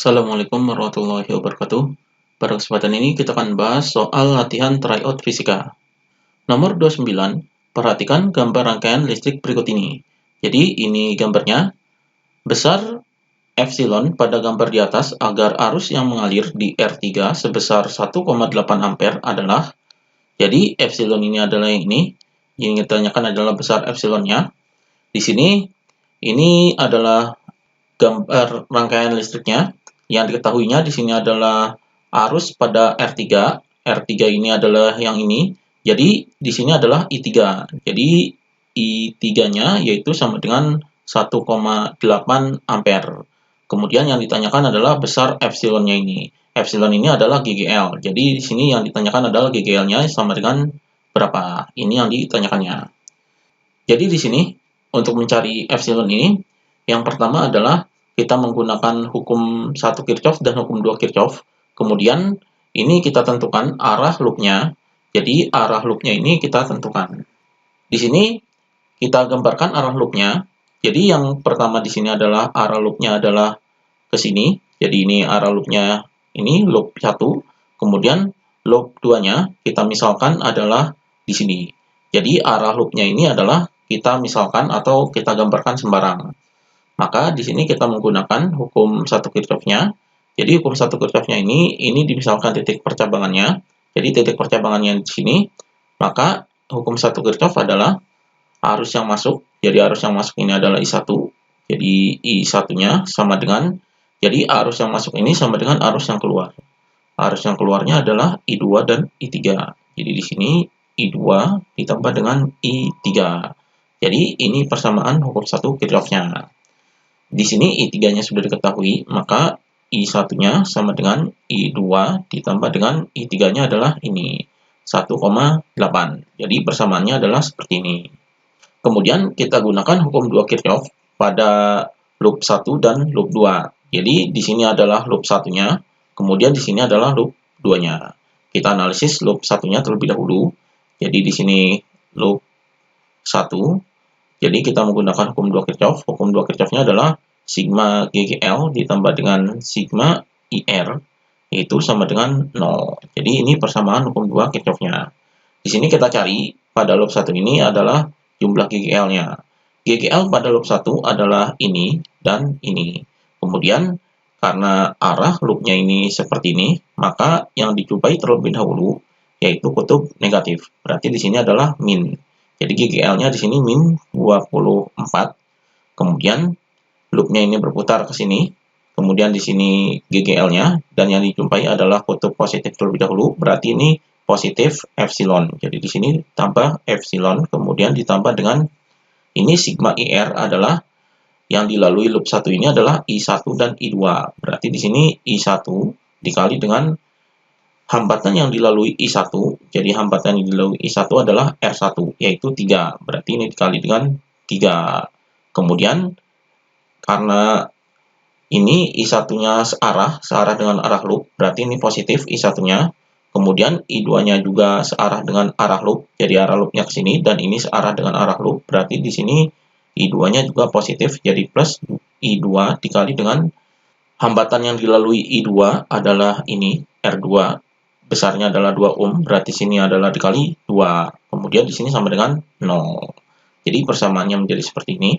Assalamualaikum warahmatullahi wabarakatuh. Pada kesempatan ini kita akan bahas soal latihan tryout fisika. Nomor 29, perhatikan gambar rangkaian listrik berikut ini. Jadi ini gambarnya, besar epsilon pada gambar di atas agar arus yang mengalir di R3 sebesar 1,8 ampere adalah, jadi epsilon ini adalah yang ditanyakan adalah besar epsilonnya. Di sini, ini adalah gambar rangkaian listriknya. Yang diketahuinya di sini adalah arus pada R3. R3 ini adalah yang ini. Jadi di sini adalah I3. Jadi I3-nya yaitu sama dengan 1,8 ampere. Kemudian yang ditanyakan adalah besar epsilonnya ini. Epsilon ini adalah GGL. Jadi di sini yang ditanyakan adalah GGL-nya sama dengan berapa. Ini yang ditanyakannya. Jadi di sini untuk mencari epsilon ini, yang pertama adalah kita menggunakan hukum 1 Kirchhoff dan hukum 2 Kirchhoff. Kemudian ini kita tentukan arah loopnya. Jadi arah loopnya ini kita tentukan. Di sini kita gambarkan arah loopnya. Jadi yang pertama di sini adalah arah loopnya adalah ke sini. Jadi ini arah loopnya ini loop 1. Kemudian loop 2-nya kita misalkan adalah di sini. Jadi arah loopnya ini adalah kita misalkan atau kita gambarkan sembarang. Maka di sini kita menggunakan hukum 1 Kirchhoff-nya. Jadi hukum 1 Kirchhoff-nya ini dimisalkan titik percabangannya. Jadi titik percabangannya di sini, maka hukum 1 Kirchhoff adalah arus yang masuk. Jadi arus yang masuk ini adalah I1. Jadi I1-nya sama dengan, jadi arus yang masuk ini sama dengan arus yang keluar. Arus yang keluarnya adalah I2 dan I3. Jadi di sini I2 ditambah dengan I3. Jadi ini persamaan hukum 1 Kirchhoff-nya. Di sini I3-nya sudah diketahui, maka I1-nya sama dengan I2 ditambah dengan I3-nya adalah ini, 1,8. Jadi persamaannya adalah seperti ini. Kemudian kita gunakan hukum 2 Kirchhoff pada loop 1 dan loop 2. Jadi di sini adalah loop 1-nya, kemudian di sini adalah loop 2-nya. Kita analisis loop 1-nya terlebih dahulu. Jadi di sini loop 1. Jadi kita menggunakan hukum 2 Kirchhoff. Hukum 2 Kirchhoff-nya adalah sigma GGL ditambah dengan sigma IR, yaitu sama dengan 0. Jadi ini persamaan hukum 2 Kirchhoff-nya. Di sini kita cari pada loop 1 ini adalah jumlah GGL-nya. GGL pada loop 1 adalah ini dan ini. Kemudian karena arah loopnya ini seperti ini, maka yang dijumpai terlebih dahulu yaitu kutub negatif. Berarti di sini adalah min. Jadi GGL-nya di sini min 24. Kemudian loopnya ini berputar ke sini. Kemudian di sini GGL-nya dan yang dijumpai adalah kutub positif terlebih dahulu. Berarti ini positif epsilon. Jadi di sini tambah epsilon, kemudian ditambah dengan ini sigma IR adalah yang dilalui loop 1 ini adalah I1 dan I2. Berarti di sini I1 dikali dengan hambatan yang dilalui I1, jadi hambatan yang dilalui I1 adalah R1, yaitu 3. Berarti ini dikali dengan 3. Kemudian, karena ini I1-nya searah dengan arah loop, berarti ini positif I1-nya. Kemudian I2-nya juga searah dengan arah loop, jadi arah loopnya ke sini, dan ini searah dengan arah loop, berarti di sini I2-nya juga positif, jadi plus I2 dikali dengan hambatan yang dilalui I2 adalah ini, R2. Besarnya adalah 2 ohm, berarti sini adalah dikali 2. Kemudian di sini sama dengan 0. Jadi persamaannya menjadi seperti ini.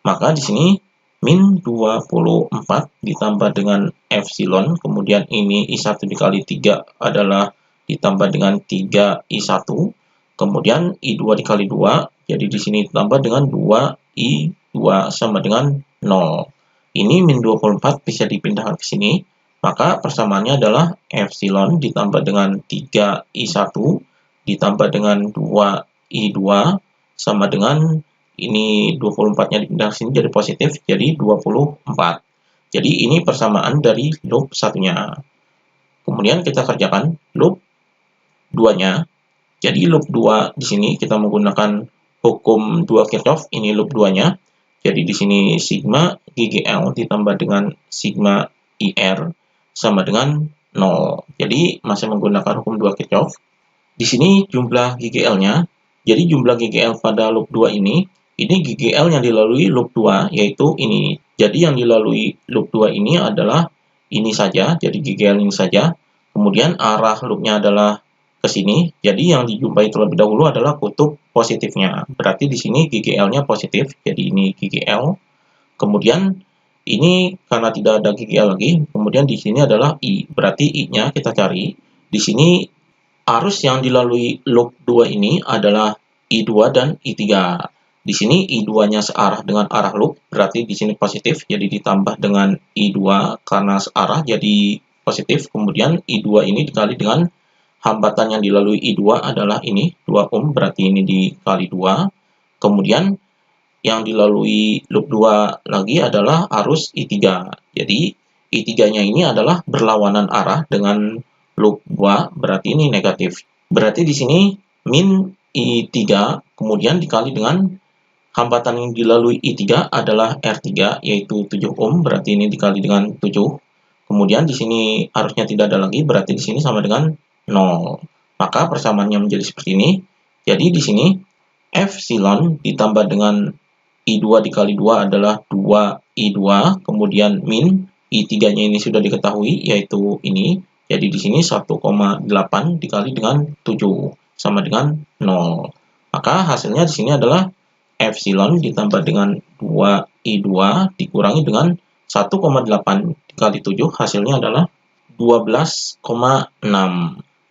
Maka di sini min 24 ditambah dengan epsilon, kemudian ini I1 dikali 3 adalah ditambah dengan 3 I1, kemudian I2 dikali 2, jadi di sini ditambah dengan 2 I2 sama dengan 0. Ini min 24 bisa dipindahkan ke sini. Maka persamaannya adalah epsilon ditambah dengan 3I1 ditambah dengan 2I2 sama dengan ini 24-nya dipindah ke sini jadi positif, jadi 24. Jadi ini persamaan dari loop 1-nya. Kemudian kita kerjakan loop 2-nya. Jadi loop 2 di sini kita menggunakan hukum 2 Kirchhoff, ini loop 2-nya. Jadi di sini sigma GGL ditambah dengan sigma IR sama dengan 0. Jadi masih menggunakan hukum 2 Kirchhoff. Di sini jumlah GGL-nya. Jadi jumlah GGL pada loop 2 ini GGL yang dilalui loop 2 yaitu ini. Jadi yang dilalui loop 2 ini adalah ini saja, jadi GGL ini saja. Kemudian arah loopnya adalah ke sini. Jadi yang dijumpai terlebih dahulu adalah kutub positifnya. Berarti di sini GGL-nya positif, jadi ini GGL. Kemudian ini karena tidak ada GGL lagi, kemudian di sini adalah I. Berarti I-nya kita cari. Di sini arus yang dilalui loop 2 ini adalah I2 dan I3. Di sini I2-nya searah dengan arah loop, berarti di sini positif, jadi ditambah dengan I2 karena searah jadi positif. Kemudian I2 ini dikali dengan hambatan yang dilalui I2 adalah ini 2 ohm, berarti ini dikali 2. Kemudian yang dilalui loop 2 lagi adalah arus I3. Jadi I3-nya ini adalah berlawanan arah dengan loop 2, berarti ini negatif. Berarti di sini min I3 kemudian dikali dengan hambatan yang dilalui I3 adalah R3, yaitu 7 ohm, berarti ini dikali dengan 7. Kemudian di sini arusnya tidak ada lagi, berarti di sini sama dengan 0. Maka persamaannya menjadi seperti ini. Jadi di sini epsilon ditambah dengan I2 dikali 2 adalah 2I2, kemudian min I3-nya ini sudah diketahui, yaitu ini. Jadi di sini 1,8 dikali dengan 7 sama dengan 0. Maka hasilnya di sini adalah epsilon ditambah dengan 2I2 dikurangi dengan 1,8 dikali 7, hasilnya adalah 12,6.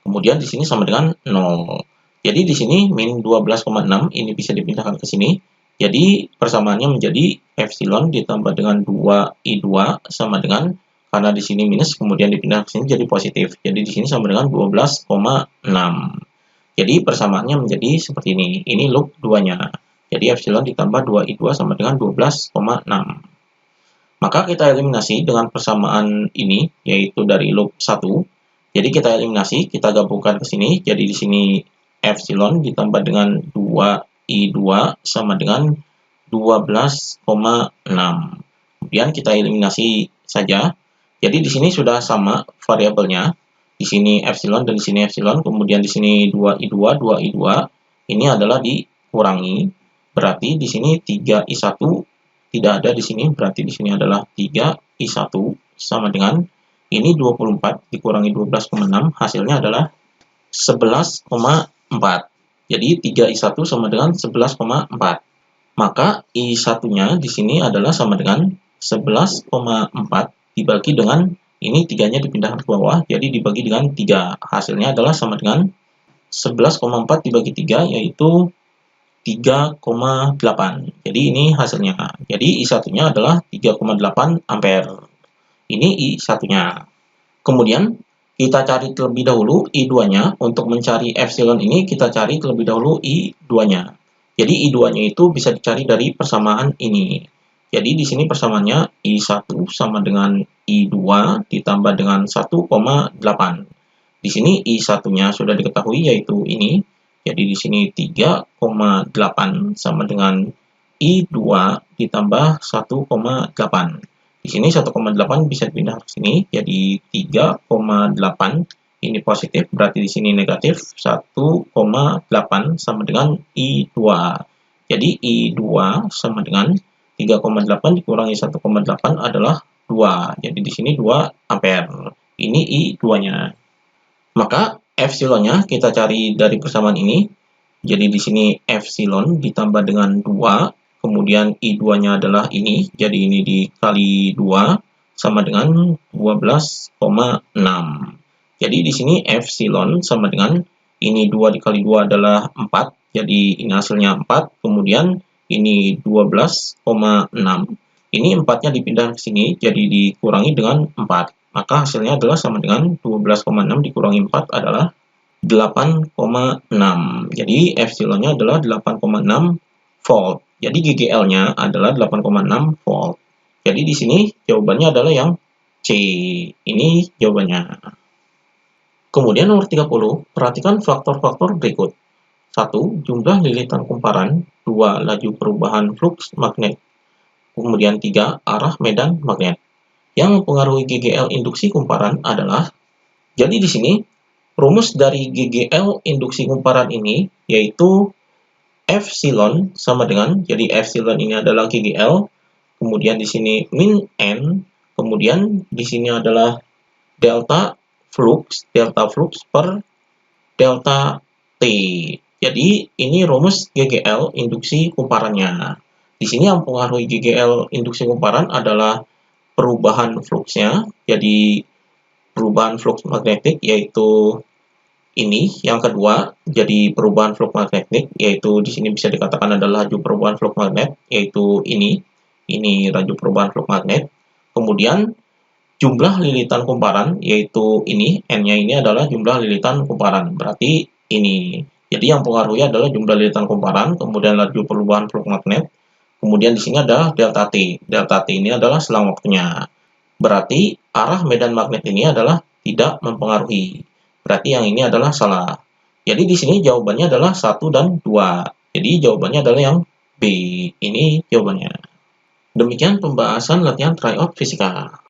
Kemudian di sini sama dengan 0. Jadi di sini min 12,6 ini bisa dipindahkan ke sini. Jadi persamaannya menjadi epsilon ditambah dengan 2I2 sama dengan, karena di sini minus kemudian dipindah ke sini jadi positif. Jadi di sini sama dengan 12,6. Jadi persamaannya menjadi seperti ini. Ini loop 2-nya. Jadi epsilon ditambah 2I2 sama dengan 12,6. Maka kita eliminasi dengan persamaan ini, yaitu dari loop 1. Jadi kita eliminasi, kita gabungkan ke sini. Jadi di sini epsilon ditambah dengan 2I2 sama dengan 12,6. Kemudian kita eliminasi saja. Jadi di sini sudah sama variabelnya. Di sini epsilon dan di sini epsilon. Kemudian di sini 2I2, 2I2. Ini adalah dikurangi. Berarti di sini 3I1 tidak ada di sini. Berarti di sini adalah 3I1 sama dengan ini 24 dikurangi 12,6. Hasilnya adalah 11,4. Jadi 3I1 sama dengan 11,4. Maka I1-nya di sini adalah sama dengan 11,4 dibagi dengan ini 3-nya dipindahkan ke bawah, jadi dibagi dengan 3. Hasilnya adalah sama dengan 11,4 dibagi 3, yaitu 3,8. Jadi ini hasilnya. Jadi I1-nya adalah 3,8 ampere. Ini I1-nya. Kemudian kita cari terlebih dahulu I2-nya. Untuk mencari epsilon ini kita cari terlebih dahulu I2-nya. Jadi I2-nya itu bisa dicari dari persamaan ini. Jadi di sini persamaannya I1 sama dengan I2 ditambah dengan 1,8. Di sini I1-nya sudah diketahui, yaitu ini. Jadi di sini 3,8 sama dengan I2 ditambah 1,8. Di sini 1,8 bisa dipindah ke sini, jadi 3,8 ini positif, berarti di sini negatif. 1,8 sama dengan I2. Jadi I2 sama dengan 3,8 dikurangi 1,8 adalah 2. Jadi di sini 2 ampere. Ini I2-nya. Maka epsilonnya kita cari dari persamaan ini. Jadi di sini epsilon ditambah dengan 2, kemudian I2-nya adalah ini. Jadi ini dikali 2 sama dengan 12,6. Jadi di sini epsilon sama dengan ini 2 dikali 2 adalah 4. Jadi ini hasilnya 4. Kemudian ini 12,6. Ini 4-nya dipindah ke sini, jadi dikurangi dengan 4. Maka hasilnya adalah sama dengan 12,6 dikurangi 4 adalah 8,6. Jadi epsilonnya adalah 8,6 volt. Jadi GGL-nya adalah 8,6 volt. Jadi di sini jawabannya adalah yang C. Ini jawabannya. Kemudian nomor 30, perhatikan faktor-faktor berikut. 1. Jumlah lilitan kumparan. 2. Laju perubahan flux magnet. Kemudian 3. Arah medan magnet. Yang mempengaruhi GGL induksi kumparan adalah, jadi di sini rumus dari GGL induksi kumparan ini yaitu epsilon sama dengan, jadi epsilon ini adalah GGL, kemudian di sini min N, Kemudian di sini adalah delta flux per delta T. Jadi ini rumus GGL induksi kumparannya. Di sini yang mempengaruhi GGL induksi kumparan adalah perubahan fluxnya. Jadi perubahan flux magnetik yaitu ini. Yang kedua, jadi perubahan flux magnetik yaitu di sini bisa dikatakan adalah laju perubahan flux magnet yaitu ini. Ini laju perubahan flux magnet. Kemudian jumlah lilitan kumparan, yaitu ini, N-nya ini adalah jumlah lilitan kumparan, berarti ini. Jadi yang mempengaruhi adalah jumlah lilitan kumparan, kemudian laju perubahan flux magnet, kemudian di sini ada delta T. Delta T ini adalah selang waktunya. Berarti arah medan magnet ini adalah tidak mempengaruhi. Berarti yang ini adalah salah. Jadi di sini jawabannya adalah 1 dan 2. Jadi jawabannya adalah yang B. Ini jawabannya. Demikian pembahasan latihan tryout fisika.